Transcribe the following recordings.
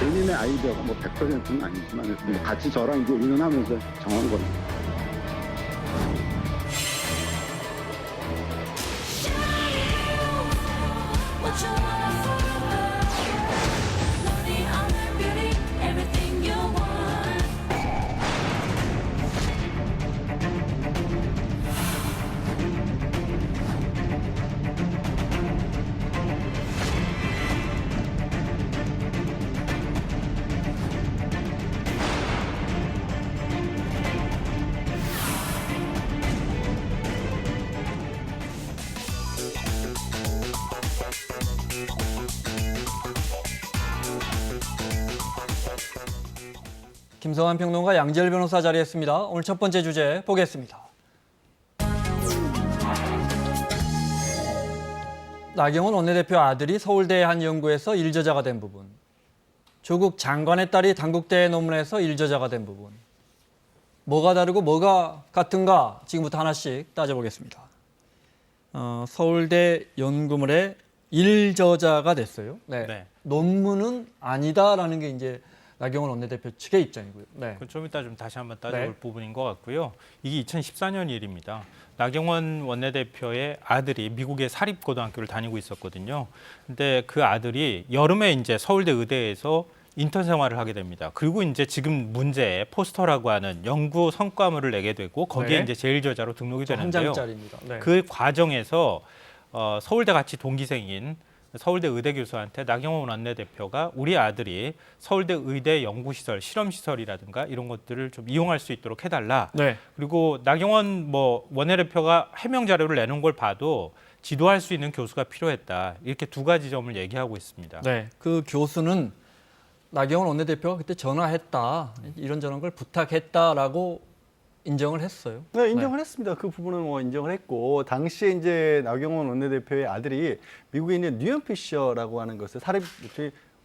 본인의 아이디어가 뭐 100%는 아니지만 같이 저랑 이제 의논하면서 정한 겁니다. 김성환 평론가 양지열 변호사 자리했습니다. 오늘 첫 번째 주제 보겠습니다. 나경원 원내대표 아들이 서울대 한 연구에서 일저자가 된 부분, 조국 장관의 딸이 단국대 논문에서 일저자가 된 부분, 뭐가 다르고 뭐가 같은가 지금부터 하나씩 따져보겠습니다. 서울대 연구물에 일저자가 됐어요. 네. 논문은 아니다라는 게 이제 나경원 원내대표 측의 입장이고요. 네. 좀 이따 좀 다시 한번 따져볼 부분인 것 같고요. 이게 2014년 일입니다. 나경원 원내대표의 아들이 미국의 사립고등학교를 다니고 있었거든요. 근데 그 아들이 여름에 이제 서울대 의대에서 인턴 생활을 하게 됩니다. 그리고 이제 지금 문제의 포스터라고 하는 연구 성과물을 내게 되고 거기에 이제 제1저자로 등록이 되는데요. 한 장짜리입니다. 네. 그 과정에서 서울대 같이 동기생인 서울대 의대 교수한테 나경원 원내대표가 우리 아들이 서울대 의대 연구시설, 실험시설이라든가 이런 것들을 좀 이용할 수 있도록 해달라. 네. 그리고 나경원 원내대표가 해명 자료를 내는 걸 봐도 지도할 수 있는 교수가 필요했다. 이렇게 두 가지 점을 얘기하고 있습니다. 네. 그 교수는 나경원 원내대표가 그때 전화했다. 이런저런 걸 부탁했다라고 인정을 했어요. 네, 인정을 했습니다. 그 부분은 뭐 인정을 했고, 당시에 이제 나경원 원내대표의 아들이 미국에 있는 뉴햄피셔라고 하는 것을 사립,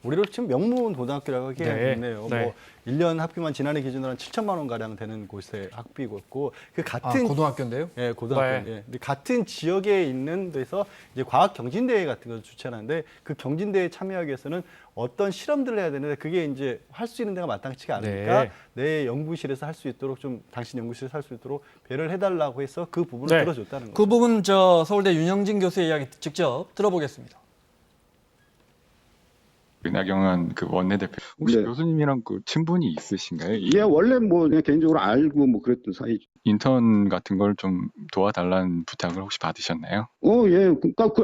우리로 치면 명문 고등학교라고 하기에는 네. 뭐 1년 학비만 지난해 기준으로 한 7천만 원 가량 되는 곳의 학비였고, 그 같은 고등학교인데요? 예, 고등학교. 예. 근데 같은 지역에 있는 데서 이제 과학 경진대회 같은 걸 주최하는데 그 경진대회에 참여하기 위해서는 어떤 실험들을 해야 되는데 그게 이제 할 수 있는 데가 마땅치가 않으니까 내 연구실에서 할 수 있도록 좀 당신 연구실에서 할 수 있도록 배려를 해달라고 해서 그 부분을 들어줬다는 거죠. 그 부분 서울대 윤영진 교수의 이야기 직접 들어보겠습니다. 나경원 그 원내대표 혹시 네. 교수님이랑 그 친분이 있으신가요? 예, 원래 뭐 그냥 개인적으로 알고 뭐 그랬던 사이죠. 인턴 같은 걸 좀 도와달라는 부탁을 혹시 받으셨나요? 예.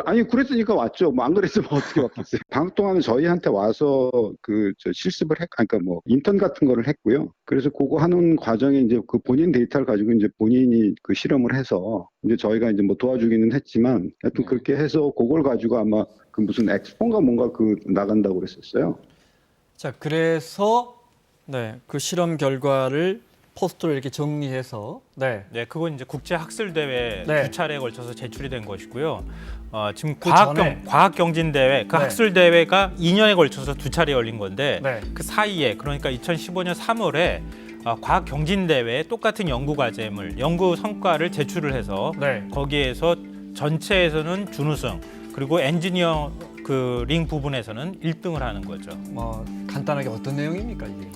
아니, 그랬으니까 왔죠. 뭐 안 그랬으면 어떻게 왔겠어요. 방학 동안에 저희한테 와서 실습을 그러니까 뭐 인턴 같은 거를 했고요. 그래서 그거 하는 과정에 이제 그 본인 데이터를 가지고 이제 본인이 그 실험을 해서 이제 저희가 이제 뭐 도와주기는 했지만 하여튼 그렇게 해서 그걸 가지고 아마 그 무슨 엑스포인가 뭔가 나간다고 그랬었어요. 자, 그래서 그 실험 결과를 포스터를 이렇게 정리해서 그건 이제 국제 학술 대회 두 차례에 걸쳐서 제출이 된 것이고요. 지금 그 과학 경진 대회, 그 학술 대회가 2년에 걸쳐서 두 차례 열린 건데 그 사이에 그러니까 2015년 3월에 과학 경진 대회에 똑같은 연구 과제물, 연구 성과를 제출을 해서 거기에서 전체에서는 준우승, 그리고 엔지니어링 부분에서는 1등을 하는 거죠. 뭐 간단하게 어떤 내용입니까 이게?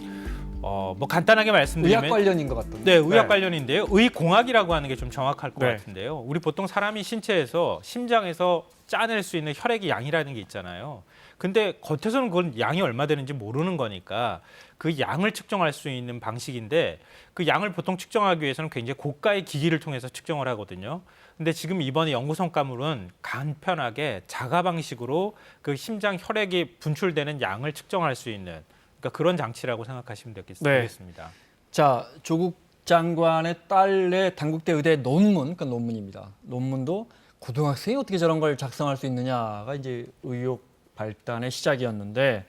뭐 간단하게 말씀드리면 의학 관련인 것 같던데. 네, 의학 관련인데요. 의공학이라고 하는 게 좀 정확할 것 같은데요. 우리 보통 사람이 신체에서 심장에서 짜낼 수 있는 혈액의 양이라는 게 있잖아요. 근데 겉에서는 그건 양이 얼마 되는지 모르는 거니까 그 양을 측정할 수 있는 방식인데 그 양을 보통 측정하기 위해서는 굉장히 고가의 기기를 통해서 측정을 하거든요. 근데 지금 이번에 연구 성과물은 간편하게 자가 방식으로 그 심장 혈액이 분출되는 양을 측정할 수 있는 그러니까 그런 장치라고 생각하시면 되겠습니다. 자, 조국 장관의 딸의 단국대 의대 논문, 그 논문입니다. 논문도 고등학생이 어떻게 저런 걸 작성할 수 있느냐가 이제 의혹 발단의 시작이었는데,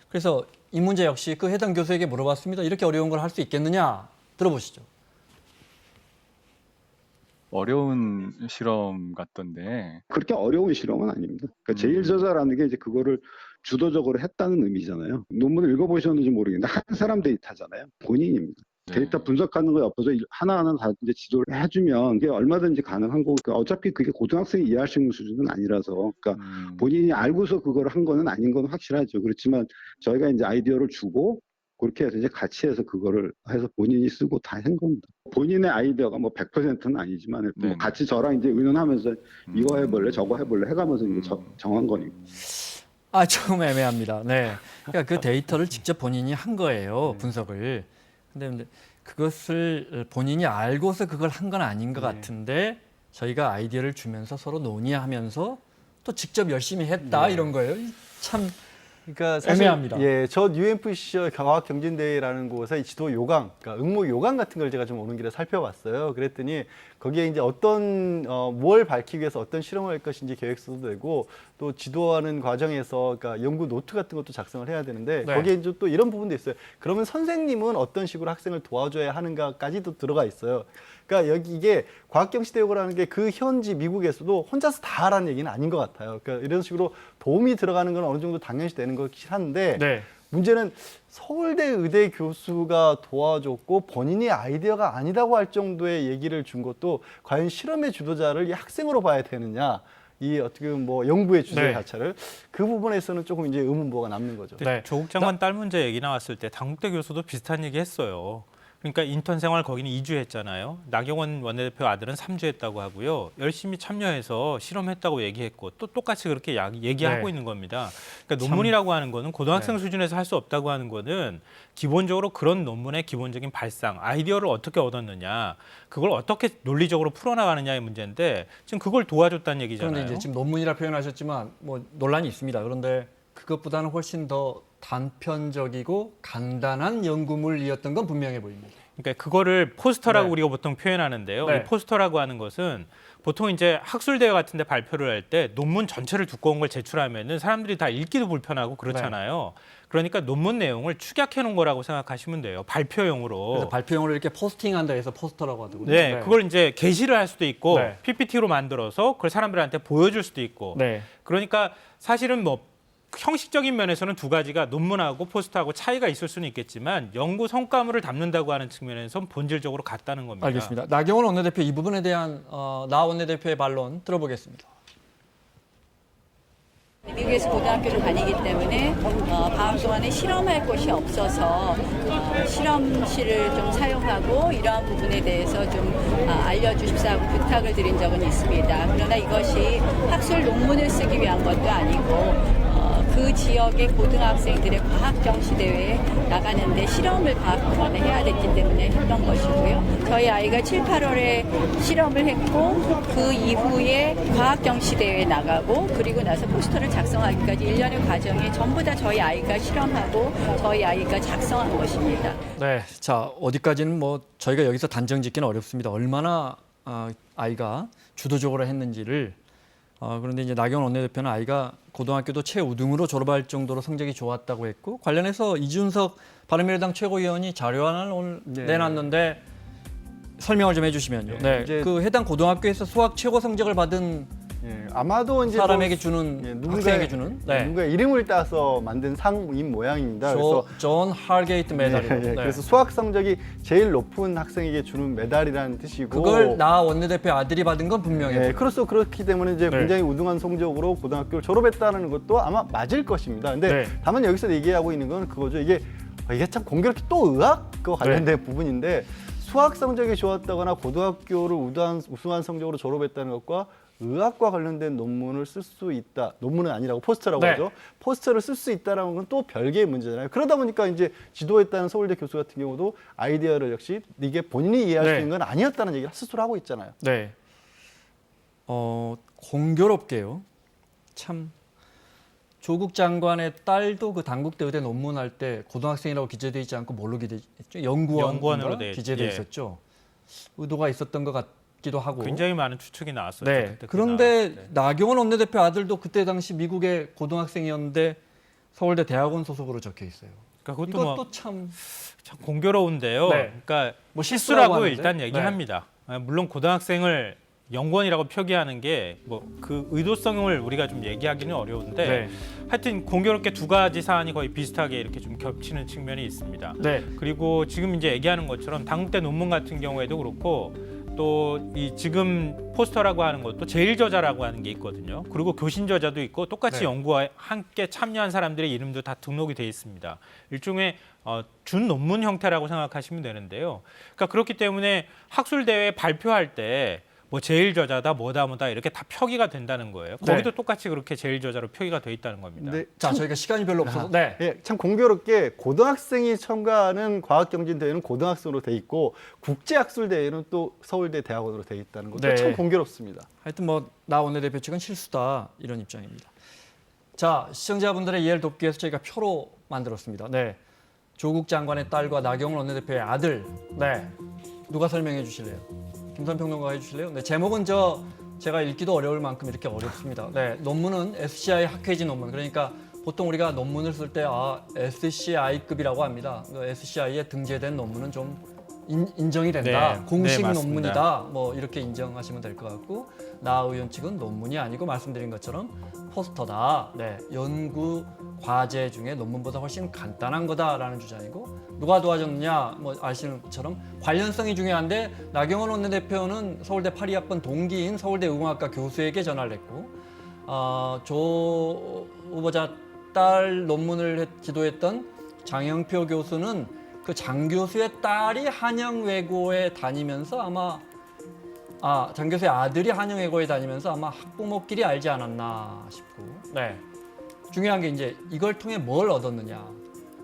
그래서 이 문제 역시 그 해당 교수에게 물어봤습니다. 이렇게 어려운 걸 할 수 있겠느냐? 들어보시죠. 어려운 실험 같던데. 그렇게 어려운 실험은 아닙니다. 그러니까 제1저자라는 게 이제 그거를 주도적으로 했다는 의미잖아요. 논문을 읽어보셨는지 모르겠는데 한 사람 데이터잖아요. 본인입니다. 네. 데이터 분석하는 거 옆에서 하나하나 다 이제 지도를 해주면 그게 얼마든지 가능한 거고, 그러니까 어차피 그게 고등학생이 이해할 수 있는 수준은 아니라서, 그러니까 본인이 알고서 그걸 한 거는 아닌 건 확실하죠. 그렇지만 저희가 이제 아이디어를 주고 그렇게 해서 이제 같이 해서 그거를 해서 본인이 쓰고 다 한 겁니다. 본인의 아이디어가 뭐 100%는 아니지만 뭐 네네. 같이 저랑 이제 의논하면서 이거 해볼래 저거 해볼래 해가면서 이제 정한 거니까. 아, 좀 애매합니다. 네. 그러니까 그 데이터를 직접 본인이 한 거예요, 분석을. 근데 그것을 본인이 알고서 그걸 한 건 아닌 것 같은데 저희가 아이디어를 주면서 서로 논의하면서 또 직접 열심히 했다 이런 거예요. 참 그러니까 사실 애매합니다. 예, 저 UMF 시절 과학경진대회라는 곳에 이 지도 요강, 그러니까 응모 요강 같은 걸 제가 좀 오는 길에 살펴봤어요. 그랬더니 거기에 이제 어떤 뭘 밝히기 위해서 어떤 실험을 할 것인지 계획서도 되고 또 지도하는 과정에서 그러니까 연구 노트 같은 것도 작성을 해야 되는데 네. 거기에 이제 또 이런 부분도 있어요. 그러면 선생님은 어떤 식으로 학생을 도와줘야 하는가까지도 들어가 있어요. 그러니까 여기 이게 과학경시대회라는 게 그 현지 미국에서도 혼자서 다 하라는 얘기는 아닌 것 같아요. 그러니까 이런 식으로 도움이 들어가는 건 어느 정도 당연시 되는 것이긴 한데 네. 문제는 서울대 의대 교수가 도와줬고 본인이 아이디어가 아니라고 할 정도의 얘기를 준 것도 과연 실험의 주도자를 이 학생으로 봐야 되느냐, 이 어떻게 보면 뭐 연구의 주제 네. 자체를 그 부분에서는 조금 이제 의문부호가 남는 거죠. 네. 조국 장관 딸 문제 얘기 나왔을 때 당국대 교수도 비슷한 얘기 했어요. 그러니까 인턴 생활 거기는 2주 했잖아요. 나경원 원내대표 아들은 3주 했다고 하고요. 열심히 참여해서 실험했다고 얘기했고 또 똑같이 그렇게 얘기하고 네. 있는 겁니다. 그러니까 논문이라고 하는 거는 고등학생 수준에서 할 수 없다고 하는 거는 기본적으로 그런 논문의 기본적인 발상, 아이디어를 어떻게 얻었느냐, 그걸 어떻게 논리적으로 풀어나가느냐의 문제인데 지금 그걸 도와줬다는 얘기잖아요. 그런데 이제 지금 논문이라 표현하셨지만 뭐 논란이 있습니다. 그런데 그것보다는 훨씬 더 단편적이고 간단한 연구물이었던 건 분명해 보입니다. 그러니까 그거를 포스터라고 네. 우리가 보통 표현하는데요. 네. 이 포스터라고 하는 것은 보통 이제 학술대회 같은 데 발표를 할 때 논문 전체를 두꺼운 걸 제출하면은 사람들이 다 읽기도 불편하고 그렇잖아요. 그러니까 논문 내용을 축약해 놓은 거라고 생각하시면 돼요. 발표용으로. 그래서 발표용으로 이렇게 포스팅한다 해서 포스터라고 하더군요. 네, 그걸 이제 게시를 할 수도 있고 네. PPT로 만들어서 그걸 사람들한테 보여줄 수도 있고. 네. 그러니까 사실은 뭐 형식적인 면에서는 두 가지가 논문하고 포스터하고 차이가 있을 수는 있겠지만 연구 성과물을 담는다고 하는 측면에서는 본질적으로 같다는 겁니다. 알겠습니다. 나경원 원내대표 이 부분에 대한 나 원내대표의 반론 들어보겠습니다. 미국에서 고등학교를 다니기 때문에 방학 동안에 실험할 곳이 없어서 실험실을 좀 사용하고 이러한 부분에 대해서 좀 알려주십사고 부탁을 드린 적은 있습니다. 그러나 이것이 학술 논문을 쓰기 위한 것도 아니고 그 지역의 고등학생들의 과학경시대회에 나가는데 실험을 방학 동안에 해야 됐기 때문에 했던 것이고요. 저희 아이가 7, 8월에 실험을 했고 그 이후에 과학경시대회에 나가고 그리고 나서 포스터를 작성하기까지 1년의 과정이 전부 다 저희 아이가 실험하고 저희 아이가 작성한 것입니다. 네, 자 어디까지는 뭐 저희가 여기서 단정짓기는 어렵습니다. 얼마나 아이가 주도적으로 했는지를. 그런데 이제 나경원 원내대표는 아이가 고등학교도 최우등으로 졸업할 정도로 성적이 좋았다고 했고 관련해서 이준석 바른미래당 최고위원이 자료안을 오늘 내놨는데 설명을 좀 해주시면요. 네, 이제 그 해당 고등학교에서 수학 최고 성적을 받은 예, 아마도 이제 사람에게 뭐, 주는 예, 학생에게 주는 누군가의 이름을 따서 만든 상인 모양입니다. 그래서 존 할게이트 메달이요. 예, 그래서 수학 성적이 제일 높은 학생에게 주는 메달이라는 뜻이고 그걸 나 원내대표 아들이 받은 건 분명해요. 예, 그렇기 때문에 이제 네. 굉장히 우등한 성적으로 고등학교를 졸업했다는 것도 아마 맞을 것입니다. 근데 네. 다만 여기서 얘기하고 있는 건 그거죠. 이게 참 공교롭게 또 의학과 관련된 부분인데 수학 성적이 좋았다거나 고등학교를 우수한 성적으로 졸업했다는 것과 의학과 관련된 논문을 쓸 수 있다. 논문은 아니라고 포스터라고 네. 하죠. 포스터를 쓸 수 있다라는 건 또 별개의 문제잖아요. 그러다 보니까 이제 지도했다는 서울대 교수 같은 경우도 아이디어를 역시 이게 본인이 이해할 수 있는 건 아니었다는 얘기를 스스로 하고 있잖아요. 네. 공교롭게요. 참 조국 장관의 딸도 그 당국대 의대 논문할 때 고등학생이라고 기재돼 있지 않고 뭘로 기재했죠? 연구원으로 돼 기재돼 예. 있었죠. 의도가 있었던 것 같기도 하고. 굉장히 많은 추측이 나왔었죠. 네. 그때 그런데 나왔을 때. 나경원 원내대표 아들도 그때 당시 미국의 고등학생이었는데 서울대 대학원 소속으로 적혀 있어요. 그러니까 그것도 이것도 뭐 참 참 공교로운데요. 네. 그러니까 뭐 실수라고 하는데. 일단 얘기합니다. 물론 고등학생을 연구원이라고 표기하는 게 뭐 그 의도성을 우리가 좀 얘기하기는 어려운데 네. 하여튼 공교롭게 두 가지 사안이 거의 비슷하게 이렇게 좀 겹치는 측면이 있습니다. 네. 그리고 지금 이제 얘기하는 것처럼 당국대 논문 같은 경우에도 그렇고 또 이 지금 포스터라고 하는 것도 제일 저자라고 하는 게 있거든요. 그리고 교신 저자도 있고 똑같이 네. 연구와 함께 참여한 사람들의 이름도 다 등록이 돼 있습니다. 일종의 준 논문 형태라고 생각하시면 되는데요. 그러니까 그렇기 때문에 학술 대회 발표할 때 뭐 제일 저자다 뭐다 이렇게 다 표기가 된다는 거예요. 네. 거기도 똑같이 그렇게 제일 저자로 표기가 돼 있다는 겁니다. 근데 자, 저희가 시간이 별로 없어서. 네. 예, 참 공교롭게 고등학생이 참가하는 과학경진대회는 고등학생으로 돼 있고 국제학술대회는 또 서울대 대학원으로 돼 있다는 것도 네. 참 공교롭습니다. 하여튼 뭐 나 원내대표 측은 실수다 이런 입장입니다. 자, 시청자분들의 이해를 돕기 위해서 저희가 표로 만들었습니다. 네. 조국 장관의 딸과 나경원 원내대표의 아들. 네. 누가 설명해 주실래요? 김선 평론가가 해주실래요? 네. 제목은 제가 읽기도 어려울 만큼 이렇게 어렵습니다. 네. 논문은 SCI 학회지 논문. 그러니까 보통 우리가 논문을 쓸 때 SCI급이라고 합니다. SCI에 등재된 논문은 좀 인정이 된다. 네. 공식 네, 맞습니다. 논문이다. 뭐 이렇게 인정하시면 될 것 같고, 나 의원 측은 논문이 아니고 말씀드린 것처럼 포스터다. 네, 연구 과제 중에 논문보다 훨씬 간단한 거다라는 주장이고, 누가 도와줬느냐? 뭐 아시는 것처럼 관련성이 중요한데 나경원 원내대표는 서울대 82학번 동기인 서울대 의공학과 교수에게 전화를 했고, 조 후보자 딸 논문을 지도했던 장영표 교수는 그 장 교수의 딸이 한영외고에 다니면서 장 교수의 아들이 한영외고에 다니면서 아마 학부모끼리 알지 않았나 싶고, 네. 중요한 게 이제 이걸 통해 뭘 얻었느냐.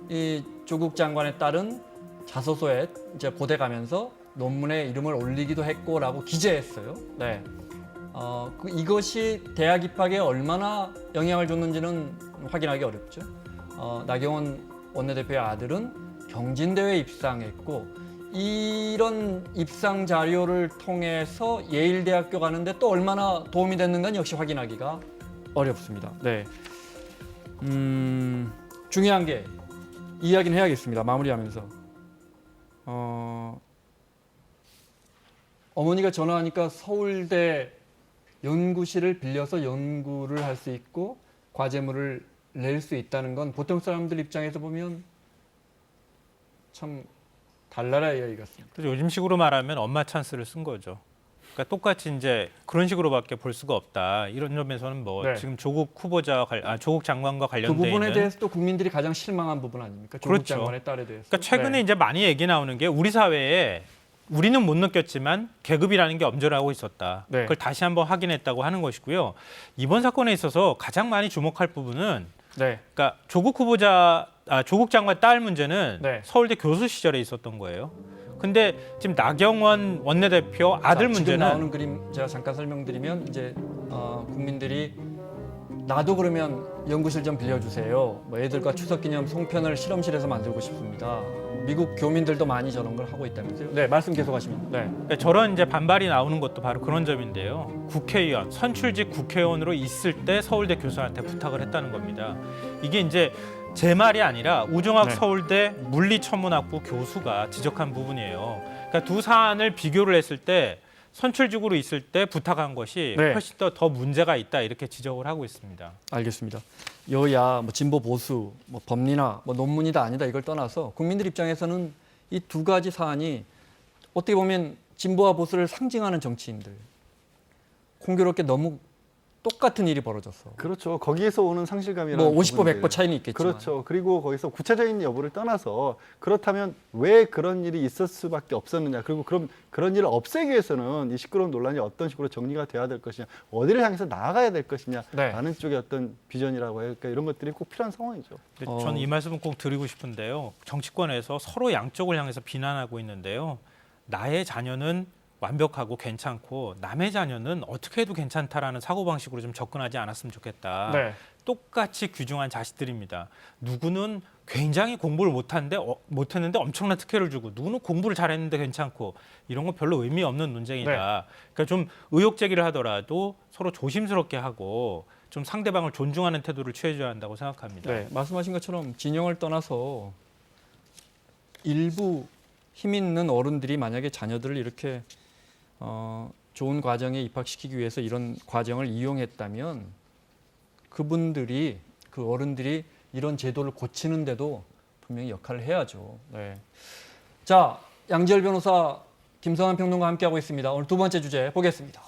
이 조국 장관의 딸은 자소서에 이제 고대 가면서 논문에 이름을 올리기도 했고라고 기재했어요. 네. 이것이 대학 입학에 얼마나 영향을 줬는지는 확인하기 어렵죠. 나경원 원내대표의 아들은 경진대회에 입상했고, 이런 입상 자료를 통해서 예일대학교 가는데 또 얼마나 도움이 됐는가는 역시 확인하기가 어렵습니다. 네. 중요한 게 이야기는 해야겠습니다. 마무리하면서. 어머니가 전화하니까 서울대 연구실을 빌려서 연구를 할 수 있고 과제물을 낼 수 있다는 건 보통 사람들 입장에서 보면 참 달나라의 이야기 같습니다. 그래서 요즘식으로 말하면 엄마 찬스를 쓴 거죠. 그러니까 똑같이 이제 그런 식으로밖에 볼 수가 없다. 이런 점에서는 뭐 네. 지금 조국 조국 장관과 그 관련돼 부분에 있는 대해서 또 국민들이 가장 실망한 부분 아닙니까? 조국 그렇죠. 장관의 딸에 대해서. 그러니까 최근에 네. 이제 많이 얘기 나오는 게 우리 사회에 우리는 못 느꼈지만 계급이라는 게 엄존하고 있었다. 네. 그걸 다시 한번 확인했다고 하는 것이고요. 이번 사건에 있어서 가장 많이 주목할 부분은 네. 그러니까 조국 장관 딸 문제는 네. 서울대 교수 시절에 있었던 거예요. 근데 지금 나경원 원내대표 아들 자, 지금 문제는 나오는 그림 제가 잠깐 설명드리면 이제 국민들이 나도 그러면 연구실 좀 빌려주세요. 뭐 애들과 추석기념 송편을 실험실에서 만들고 싶습니다. 미국 교민들도 많이 저런 걸 하고 있다면서요? 네, 말씀 계속하시면. 네. 그러니까 저런 이제 반발이 나오는 것도 바로 그런 점인데요. 국회의원, 선출직 국회의원으로 있을 때 서울대 교수한테 부탁을 했다는 겁니다. 이게 이제 제 말이 아니라 우종학 네. 서울대 물리천문학부 교수가 지적한 부분이에요. 그러니까 두 사안을 비교를 했을 때 선출직으로 있을 때 부탁한 것이 네. 훨씬 더 문제가 있다 이렇게 지적을 하고 있습니다. 알겠습니다. 여야, 뭐 진보 보수, 뭐 법리나 뭐 논문이다 아니다 이걸 떠나서 국민들 입장에서는 이 두 가지 사안이 어떻게 보면 진보와 보수를 상징하는 정치인들, 공교롭게 너무 똑같은 일이 벌어졌어. 그렇죠. 거기에서 오는 상실감이라는 뭐 50% 부분들. 100% 차이는 있겠지만. 그렇죠. 그리고 거기서 구체적인 여부를 떠나서 그렇다면 왜 그런 일이 있을 수밖에 없었느냐. 그리고 그런 일을 없애기 위해서는 이 시끄러운 논란이 어떤 식으로 정리가 돼야 될 것이냐. 어디를 향해서 나아가야 될 것이냐. 네. 라는 쪽의 어떤 비전이라고 할까. 이런 것들이 꼭 필요한 상황이죠. 근데 저는 이 말씀은 꼭 드리고 싶은데요. 정치권에서 서로 양쪽을 향해서 비난하고 있는데요. 나의 자녀는 완벽하고 괜찮고 남의 자녀는 어떻게 해도 괜찮다라는 사고방식으로 좀 접근하지 않았으면 좋겠다. 네. 똑같이 귀중한 자식들입니다. 누구는 굉장히 공부를 못했는데 엄청난 특혜를 주고 누구는 공부를 잘했는데 괜찮고 이런 거 별로 의미 없는 논쟁이다. 네. 그러니까 좀 의혹 제기를 하더라도 서로 조심스럽게 하고 좀 상대방을 존중하는 태도를 취해줘야 한다고 생각합니다. 네, 말씀하신 것처럼 진영을 떠나서 일부 힘 있는 어른들이 만약에 자녀들을 이렇게 좋은 과정에 입학시키기 위해서 이런 과정을 이용했다면 그분들이 그 어른들이 이런 제도를 고치는데도 분명히 역할을 해야죠. 네. 자, 양지열 변호사, 김성환 평론가 함께하고 있습니다. 오늘 두 번째 주제 보겠습니다.